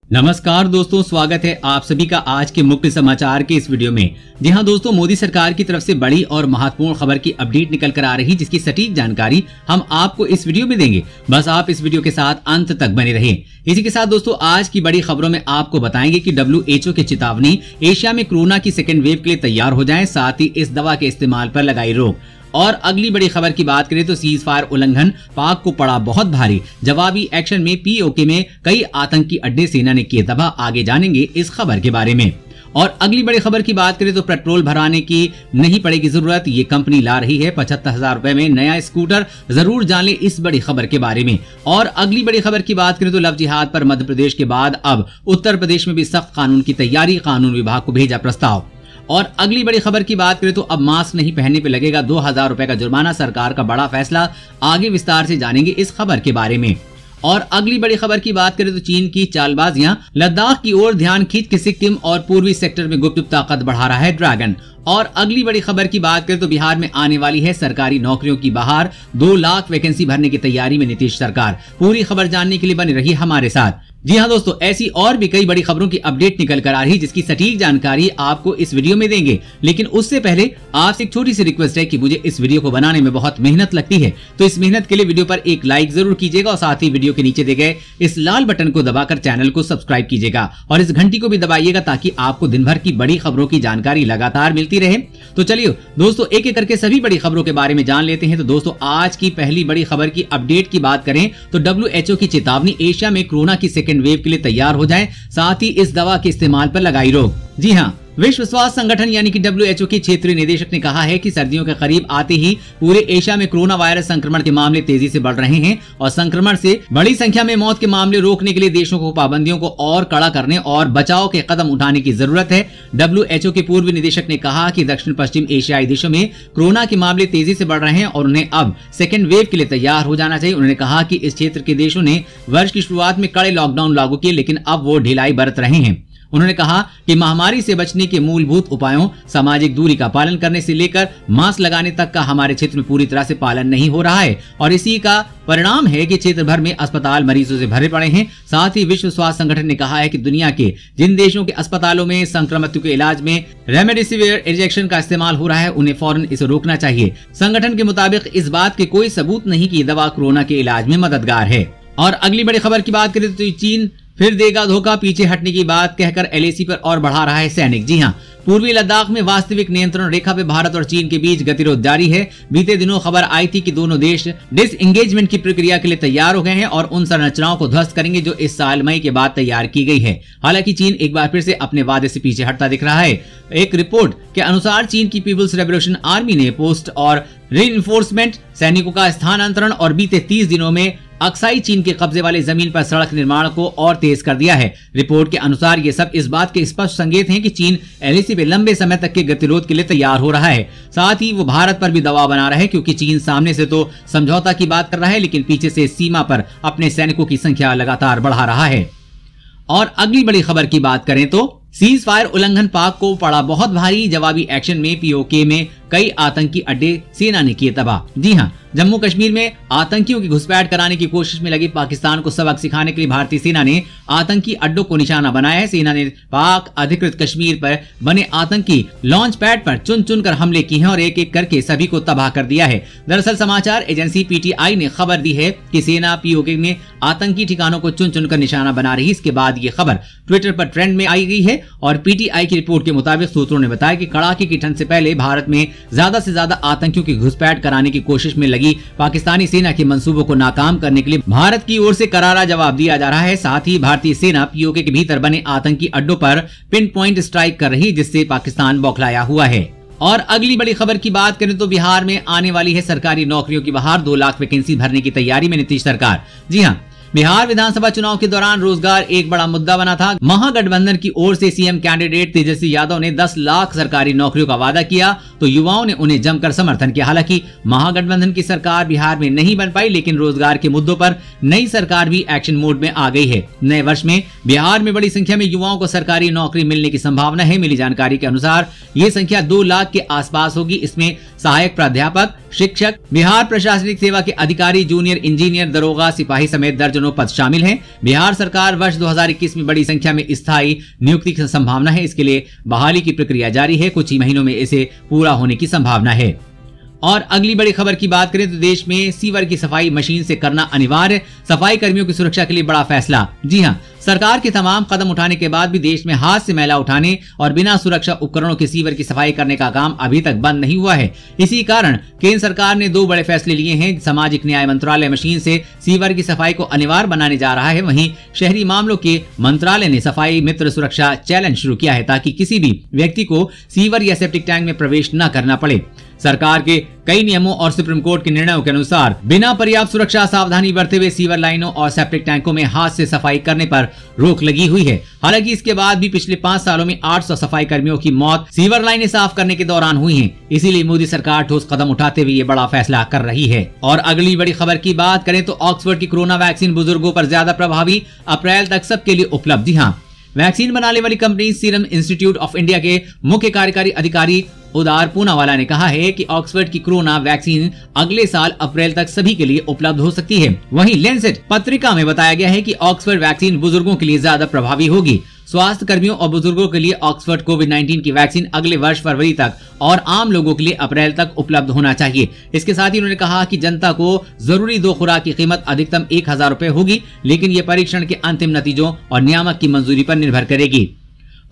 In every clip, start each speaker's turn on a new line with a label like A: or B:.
A: नमस्कार दोस्तों, स्वागत है आप सभी का आज के मुख्य समाचार के इस वीडियो में। जी हां दोस्तों, मोदी सरकार की तरफ से बड़ी और महत्वपूर्ण खबर की अपडेट निकल कर आ रही, जिसकी सटीक जानकारी हम आपको इस वीडियो में देंगे। बस आप इस वीडियो के साथ अंत तक बने रहें। इसी के साथ दोस्तों, आज की बड़ी खबरों में आपको बताएंगे कि WHO की चेतावनी, एशिया में कोरोना की सेकेंड वेव के लिए तैयार हो जाएं, साथ ही इस दवा के इस्तेमाल पर लगाई रोक। और अगली बड़ी खबर की बात करें तो सीज फायर उल्लंघन, पाक को पड़ा बहुत भारी, जवाबी एक्शन में POK में कई आतंकी अड्डे, सेना ने किए तबाह। आगे जानेंगे इस खबर के बारे में। और अगली बड़ी खबर की बात करें तो पेट्रोल भराने की नहीं पड़ेगी जरूरत, ये कंपनी ला रही है 75,000 रुपए में नया स्कूटर। जरूर जान लें इस बड़ी खबर के बारे में। और अगली बड़ी खबर की बात करें तो लव जिहाद पर मध्य प्रदेश के बाद अब उत्तर प्रदेश में भी सख्त कानून की तैयारी, कानून विभाग को भेजा प्रस्ताव। और अगली बड़ी खबर की बात करें तो अब मास्क नहीं पहनने पे लगेगा 2,000 रुपए का जुर्माना, सरकार का बड़ा फैसला। आगे विस्तार से जानेंगे इस खबर के बारे में। और अगली बड़ी खबर की बात करें तो चीन की चालबाजियां, लद्दाख की ओर ध्यान खींच के सिक्किम और पूर्वी सेक्टर में गुपचुप ताकत बढ़ा रहा है ड्रैगन। और अगली बड़ी खबर की बात करें तो बिहार में आने वाली है सरकारी नौकरियों की बहार, 2 लाख वैकेंसी भरने की तैयारी में नीतीश सरकार। पूरी खबर जानने के लिए बने रही हमारे साथ। जी हाँ दोस्तों, ऐसी और भी कई बड़ी खबरों की अपडेट निकल कर आ रही, जिसकी सटीक जानकारी आपको इस वीडियो में देंगे। लेकिन उससे पहले आपसे एक छोटी सी रिक्वेस्ट है कि मुझे इस वीडियो को बनाने में बहुत मेहनत लगती है, तो इस मेहनत के लिए वीडियो पर एक लाइक जरूर कीजिएगा और साथ ही वीडियो के नीचे दिए गए इस लाल बटन को दबाकर चैनल को सब्सक्राइब कीजिएगा और इस घंटी को भी दबाइएगा, ताकि आपको दिन भर की बड़ी खबरों की जानकारी लगातार मिलती रहे। तो चलिए दोस्तों, एक एक करके सभी बड़ी खबरों के बारे में जान लेते हैं। तो दोस्तों, आज की पहली बड़ी खबर की अपडेट की बात करें तो WHO की चेतावनी, एशिया में कोरोना की सेकेंड वेव के लिए तैयार हो जाएं, साथ ही इस दवा के इस्तेमाल पर लगाई रोक। जी हाँ, विश्व स्वास्थ्य संगठन यानी कि WHO के क्षेत्रीय निदेशक ने कहा है कि सर्दियों के करीब आते ही पूरे एशिया में कोरोना वायरस संक्रमण के मामले तेजी से बढ़ रहे हैं और संक्रमण से बड़ी संख्या में मौत के मामले रोकने के लिए देशों को पाबंदियों को और कड़ा करने और बचाव के कदम उठाने की जरूरत है। WHO के पूर्व निदेशक ने कहा कि दक्षिण पश्चिम एशियाई देशों में कोरोना के मामले तेजी से बढ़ रहे हैं और उन्हें अब सेकेंड वेव के लिए तैयार हो जाना चाहिए। उन्होंने कहा कि इस क्षेत्र के देशों ने वर्ष की शुरुआत में कड़े लॉकडाउन लागू किए, लेकिन अब वो ढिलाई बरत रहे हैं। उन्होंने कहा कि महामारी से बचने के मूलभूत उपायों, सामाजिक दूरी का पालन करने से लेकर मास्क लगाने तक का हमारे क्षेत्र में पूरी तरह से पालन नहीं हो रहा है और इसी का परिणाम है कि क्षेत्र भर में अस्पताल मरीजों से भरे पड़े हैं। साथ ही विश्व स्वास्थ्य संगठन ने कहा है कि दुनिया के जिन देशों के अस्पतालों में संक्रमितों के इलाज में रेमडेसिविर इंजेक्शन का इस्तेमाल हो रहा है, उन्हें फौरन इसे रोकना चाहिए। संगठन के मुताबिक इस बात के कोई सबूत नहीं कि दवा कोरोना के इलाज में मददगार है। और अगली बड़ी खबर की बात करें तो चीन फिर देगा धोखा, पीछे हटने की बात कहकर LAC पर और बढ़ा रहा है सैनिक। जी हाँ, पूर्वी लद्दाख में वास्तविक नियंत्रण रेखा पे भारत और चीन के बीच गतिरोध जारी है। बीते दिनों खबर आई थी कि दोनों देश डिसएंगेजमेंट की प्रक्रिया के लिए तैयार हो गए हैं और उन संरचनाओं को ध्वस्त करेंगे जो इस साल मई के बाद तैयार की गई है। हालांकि चीन एक बार फिर से अपने वादे से पीछे हटता दिख रहा है। एक रिपोर्ट के अनुसार चीन की पीपुल्स रेवोल्यूशन आर्मी ने पोस्ट और रीइंफोर्समेंट सैनिकों का स्थानांतरण और बीते 30 दिनों में अक्साई चीन के कब्जे वाले जमीन पर सड़क निर्माण को और तेज कर दिया है। रिपोर्ट के अनुसार ये सब इस बात के स्पष्ट संकेत हैं कि चीन LAC पे लंबे समय तक के गतिरोध के लिए तैयार हो रहा है। साथ ही वो भारत पर भी दबाव बना रहा है, क्योंकि चीन सामने से तो समझौता की बात कर रहा है, लेकिन पीछे से सीमा पर अपने सैनिकों की संख्या लगातार बढ़ा रहा है। और अगली बड़ी खबर की बात करें तो सीज फायर उल्लंघन, पाक को पड़ा बहुत भारी, जवाबी एक्शन में POK में कई आतंकी अड्डे, सेना ने किए तबाह। जी हाँ, जम्मू कश्मीर में आतंकियों की घुसपैठ कराने की कोशिश में लगी पाकिस्तान को सबक सिखाने के लिए भारतीय सेना ने आतंकी अड्डों को निशाना बनाया है। सेना ने पाक अधिकृत कश्मीर पर बने आतंकी लॉन्च पैड पर चुन चुन कर हमले किए हैं और एक एक करके सभी को तबाह कर दिया है। दरअसल समाचार एजेंसी PTI ने खबर दी है कि सेना POK में आतंकी ठिकानों को चुन चुन कर निशाना बना रही है। इसके बाद ये खबर ट्विटर पर ट्रेंड में आई गई है और PTI की रिपोर्ट के मुताबिक सूत्रों ने बताया कि कड़ाके की ठंड से पहले भारत में ज्यादा से ज्यादा आतंकियों की घुसपैठ कराने की कोशिश में लगी पाकिस्तानी सेना के मंसूबों को नाकाम करने के लिए भारत की ओर से करारा जवाब दिया जा रहा है। साथ ही भारतीय सेना POK के भीतर बने आतंकी अड्डों पर पिन पॉइंट स्ट्राइक कर रही, जिससे पाकिस्तान बौखलाया हुआ है। और अगली बड़ी खबर की बात करें तो बिहार में आने वाली है सरकारी नौकरियों की बहार, 2 लाख वैकेंसी भरने की तैयारी में नीतीश सरकार। जी हाँ, बिहार विधानसभा चुनाव के दौरान रोजगार एक बड़ा मुद्दा बना था। महागठबंधन की ओर से सीएम कैंडिडेट तेजस्वी यादव ने 10 लाख सरकारी नौकरियों का वादा किया, तो युवाओं ने उन्हें जमकर समर्थन किया। हालांकि महागठबंधन की सरकार बिहार में नहीं बन पाई, लेकिन रोजगार के मुद्दों पर नई सरकार भी एक्शन मोड में आ गई है। नए वर्ष में बिहार में बड़ी संख्या में युवाओं को सरकारी नौकरी मिलने की संभावना है। मिली जानकारी के अनुसार ये संख्या 2 लाख के आसपास होगी। इसमें सहायक प्राध्यापक, शिक्षक, बिहार प्रशासनिक सेवा के अधिकारी, जूनियर इंजीनियर, दरोगा, सिपाही समेत दर्जनों दर्जनों पद शामिल हैं। बिहार सरकार वर्ष 2021 में बड़ी संख्या में स्थायी नियुक्ति की संभावना है। इसके लिए बहाली की प्रक्रिया जारी है। कुछ ही महीनों में इसे पूरा होने की संभावना है। और अगली बड़ी खबर की बात करें तो देश में सीवर की सफाई मशीन से करना अनिवार्य, सफाई कर्मियों की सुरक्षा के लिए बड़ा फैसला। जी हां, सरकार के तमाम कदम उठाने के बाद भी देश में हाथ से मैला उठाने और बिना सुरक्षा उपकरणों के सीवर की सफाई करने का काम अभी तक बंद नहीं हुआ है। इसी कारण केंद्र सरकार ने 2 बड़े फैसले लिए हैं। सामाजिक न्याय मंत्रालय मशीन से सीवर की सफाई को अनिवार्य बनाने जा रहा है। वहीं शहरी मामलों के मंत्रालय ने सफाई मित्र सुरक्षा चैलेंज शुरू किया है ताकि किसी भी व्यक्ति को सीवर या सेप्टिक टैंक में प्रवेश न करना पड़े। सरकार के कई नियमों और सुप्रीम कोर्ट के निर्णयों के अनुसार बिना पर्याप्त सुरक्षा सावधानी बरते हुए सीवर लाइनों और सेप्टिक टैंकों में हाथ से सफाई करने पर रोक लगी हुई है। हालांकि इसके बाद भी पिछले 5 सालों में 800 सफाई कर्मियों की मौत सीवर लाइनें साफ करने के दौरान हुई है। इसीलिए मोदी सरकार ठोस कदम उठाते हुए ये बड़ा फैसला कर रही है। और अगली बड़ी खबर की बात करें तो ऑक्सफोर्ड की कोरोना वैक्सीन बुजुर्गों पर ज्यादा प्रभावी, अप्रैल तक सबके लिए उपलब्ध। जी हाँ, वैक्सीन बनाने वाली company serum institute of India के मुख्य कार्यकारी अधिकारी उदार पूनावाला ने कहा है कि ऑक्सफोर्ड की कोरोना वैक्सीन अगले साल अप्रैल तक सभी के लिए उपलब्ध हो सकती है। वहीं लैंसेट पत्रिका में बताया गया है कि ऑक्सफोर्ड वैक्सीन बुजुर्गों के लिए ज्यादा प्रभावी होगी। स्वास्थ्य कर्मियों और बुजुर्गों के लिए ऑक्सफोर्ड कोविड-19 की वैक्सीन अगले वर्ष फरवरी तक और आम लोगों के लिए अप्रैल तक उपलब्ध होना चाहिए। इसके साथ ही उन्होंने कहा कि जनता को जरूरी 2 खुराक की कीमत अधिकतम 1000 रुपए होगी, लेकिन ये परीक्षण के अंतिम नतीजों और नियामक की मंजूरी पर निर्भर करेगी।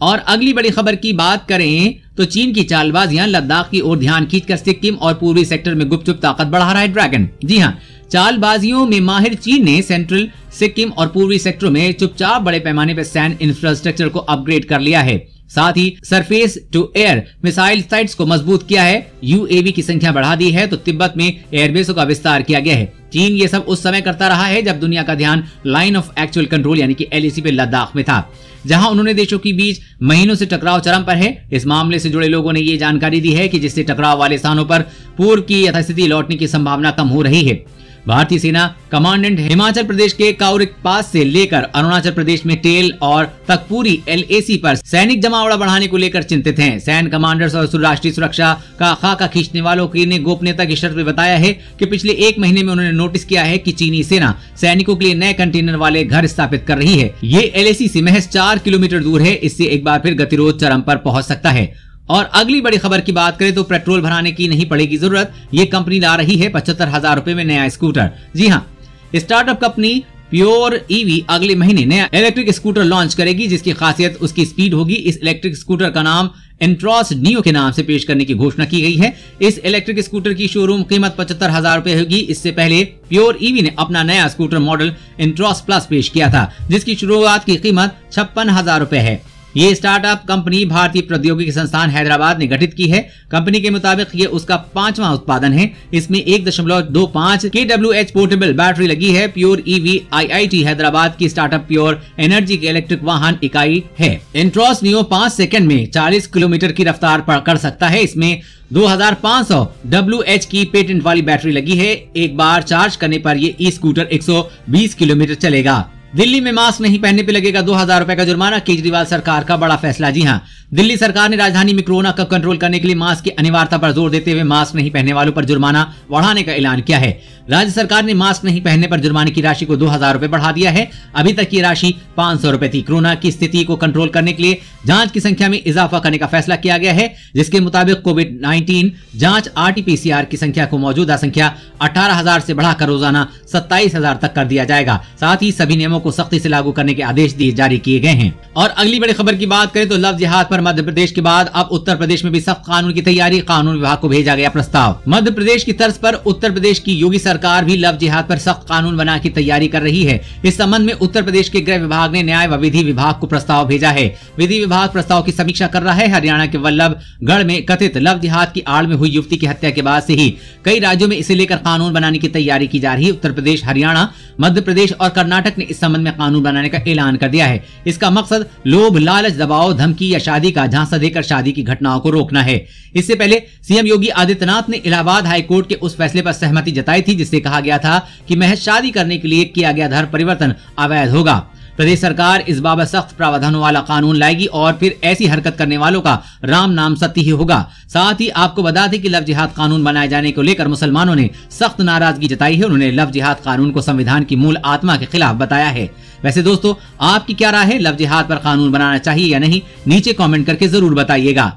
A: और अगली बड़ी खबर की बात करें तो चीन की चालबाजियां लद्दाख की ओर ध्यान खींचकर सिक्किम और पूर्वी सेक्टर में गुपचुप ताकत बढ़ा रहा है ड्रैगन। जी हां, चालबाजियों में माहिर चीन ने सेंट्रल, सिक्किम और पूर्वी सेक्टरों में चुपचाप बड़े पैमाने पर सैन्य इंफ्रास्ट्रक्चर को अपग्रेड कर लिया है। साथ ही surface to air missile sites को मजबूत किया है, यूएवी की संख्या बढ़ा दी है, तो तिब्बत में एयरबेसों का विस्तार किया गया है। चीन ये सब उस समय करता रहा है जब दुनिया का ध्यान लाइन ऑफ एक्चुअल कंट्रोल यानी कि LAC पे लद्दाख में था, जहां उन्होंने देशों के बीच महीनों से टकराव चरम पर है। इस मामले से जुड़े लोगों ने ये जानकारी दी है कि जिससे टकराव वाले स्थानों पर पूर्व की यथास्थिति लौटने की संभावना कम हो रही है। भारतीय सेना कमांडेंट हिमाचल प्रदेश के काउरिक पास से लेकर अरुणाचल प्रदेश में टेल और तक पूरी LAC पर सैनिक जमावड़ा बढ़ाने को लेकर चिंतित हैं। सैन्य कमांडर्स और राष्ट्रीय सुरक्षा का खाका खींचने वालों की ने गोपनीयता की शर्त में बताया है कि पिछले 1 महीने में उन्होंने नोटिस किया है कि चीनी सेना सैनिकों के लिए नए कंटेनर वाले घर स्थापित कर रही है। ये LAC से महज 4 किलोमीटर दूर है। इससे एक बार फिर गतिरोध चरम पर पहुंच सकता है। और अगली बड़ी खबर की बात करें तो पेट्रोल भराने की नहीं पड़ेगी जरूरत, ये कंपनी ला रही है 75,000 रुपए में नया स्कूटर। जी हाँ, स्टार्टअप कंपनी प्योर ईवी अगले महीने नया इलेक्ट्रिक स्कूटर लॉन्च करेगी, जिसकी खासियत उसकी स्पीड होगी। इस इलेक्ट्रिक स्कूटर का नाम एंट्रॉस नियो के नाम से पेश करने की घोषणा की गई है। इस इलेक्ट्रिक स्कूटर की शोरूम कीमत 75,000 रुपए होगी। इससे पहले प्योर ईवी ने अपना नया स्कूटर मॉडल एंट्रॉस प्लस पेश किया था, जिसकी शुरुआत की कीमत 56,000 रुपए है। ये स्टार्टअप कंपनी भारतीय प्रौद्योगिकी संस्थान हैदराबाद ने गठित की है। कंपनी के मुताबिक ये उसका 5वां उत्पादन है। इसमें 1.25 kWh पोर्टेबल बैटरी लगी है। प्योर ईवी IIT हैदराबाद की स्टार्टअप प्योर एनर्जी की इलेक्ट्रिक वाहन इकाई है। एंट्रॉस नियो 5 सेकंड में 40 किलोमीटर की रफ्तार कर सकता है। इसमें 2500 WH की पेटेंट वाली बैटरी लगी है। एक बार चार्ज करने पर ये ई स्कूटर 120 किलोमीटर चलेगा। दिल्ली में मास्क नहीं पहनने पे लगेगा 2000 रुपए का जुर्माना, केजरीवाल सरकार का बड़ा फैसला। जी हाँ, दिल्ली सरकार ने राजधानी में कोरोना का कंट्रोल करने के लिए मास्क की अनिवार्यता पर जोर देते हुए मास्क नहीं पहनने वालों पर जुर्माना बढ़ाने का ऐलान किया है। राज्य सरकार ने मास्क नहीं पहनने पर जुर्माने की राशि को 2000 रुपए बढ़ा दिया है। अभी तक ये राशि 500 रुपए थी। कोरोना की स्थिति को कंट्रोल करने के लिए जांच की संख्या में इजाफा करने का फैसला किया गया है, जिसके मुताबिक कोविड-19 जांच RT-PCR की संख्या को मौजूदा संख्या 18,000 से बढ़ाकर रोजाना 27,000 तक कर दिया जाएगा। साथ ही सभी नियमों को सख्ती से लागू करने के आदेश जारी किए गए हैं। और अगली बड़ी खबर की बात करें तो लव जिहाद पर मध्य प्रदेश के बाद अब उत्तर प्रदेश में भी सख्त कानून की तैयारी। कानून विभाग को भेजा गया प्रस्ताव। मध्य प्रदेश की तर्ज पर उत्तर प्रदेश की योगी सरकार भी लव जिहाद पर सख्त कानून बना की तैयारी कर रही है। इस संबंध में उत्तर प्रदेश के गृह विभाग ने न्याय व विधि विभाग को प्रस्ताव भेजा है। विधि विभाग प्रस्ताव की समीक्षा कर रहा है। हरियाणा के वल्लभगढ़ में कथित लव जिहाद की आड़ में हुई युवती की हत्या के बाद से ही कई राज्यों में इसे लेकर कानून बनाने की तैयारी की जा रही है। उत्तर प्रदेश, हरियाणा, मध्य प्रदेश और कर्नाटक ने इस संबंध में कानून बनाने का ऐलान कर दिया है। इसका मकसद लोभ, लालच, दबाव, धमकी या शादी का झांसा देकर शादी की घटनाओं को रोकना है। इससे पहले सीएम योगी आदित्यनाथ ने इलाहाबाद हाईकोर्ट के उस फैसले पर सहमति जताई थी, जिससे कहा गया था कि महज शादी करने के लिए किया गया धर्म परिवर्तन अवैध होगा। प्रदेश सरकार इस बाबत सख्त प्रावधानों वाला कानून लाएगी और फिर ऐसी हरकत करने वालों का राम नाम सत्य ही होगा। साथ ही आपको बता दें कि लव जिहाद कानून बनाए जाने को लेकर मुसलमानों ने सख्त नाराजगी जताई है। उन्होंने लव जिहाद कानून को संविधान की मूल आत्मा के खिलाफ बताया है। वैसे दोस्तों, आपकी क्या राय है? लव जिहाद पर कानून बनाना चाहिए या नहीं? नीचे कमेंट करके जरूर बताइएगा।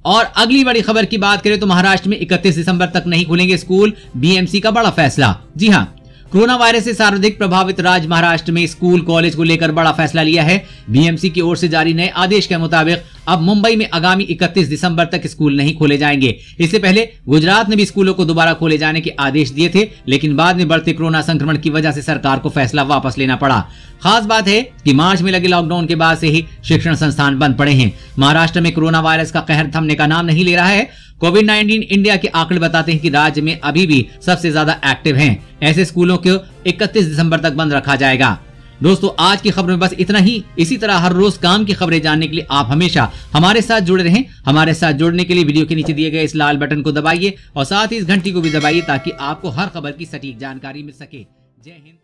A: और अगली बड़ी खबर की बात करें तो महाराष्ट्र में 31 दिसंबर तक नहीं खुलेंगे स्कूल, बीएमसी का बड़ा फैसला। जी हां, कोरोना वायरस से सर्वाधिक प्रभावित राज्य महाराष्ट्र में स्कूल कॉलेज को लेकर बड़ा फैसला लिया है। बीएमसी की ओर से जारी नए आदेश के मुताबिक अब मुंबई में आगामी 31 दिसंबर तक स्कूल नहीं खोले जाएंगे। इससे पहले गुजरात ने भी स्कूलों को दोबारा खोले जाने के आदेश दिए थे, लेकिन बाद में बढ़ते कोरोना संक्रमण की वजह से सरकार को फैसला वापस लेना पड़ा। खास बात है कि मार्च में लगे लॉकडाउन के बाद से ही शिक्षण संस्थान बंद पड़े हैं। महाराष्ट्र में कोरोना वायरस का कहर थमने का नाम नहीं ले रहा है। कोविड-19 इंडिया के आंकड़े बताते हैं कि राज्य में अभी भी सबसे ज्यादा एक्टिव हैं। ऐसे स्कूलों को 31 दिसंबर तक बंद रखा जाएगा। दोस्तों, आज की खबर में बस इतना ही। इसी तरह हर रोज काम की खबरें जानने के लिए आप हमेशा हमारे साथ जुड़े रहें। हमारे साथ जुड़ने के लिए वीडियो के नीचे दिए गए इस लाल बटन को दबाइए और साथ ही इस घंटी को भी दबाइए ताकि आपको हर खबर की सटीक जानकारी मिल सके। जय हिंद।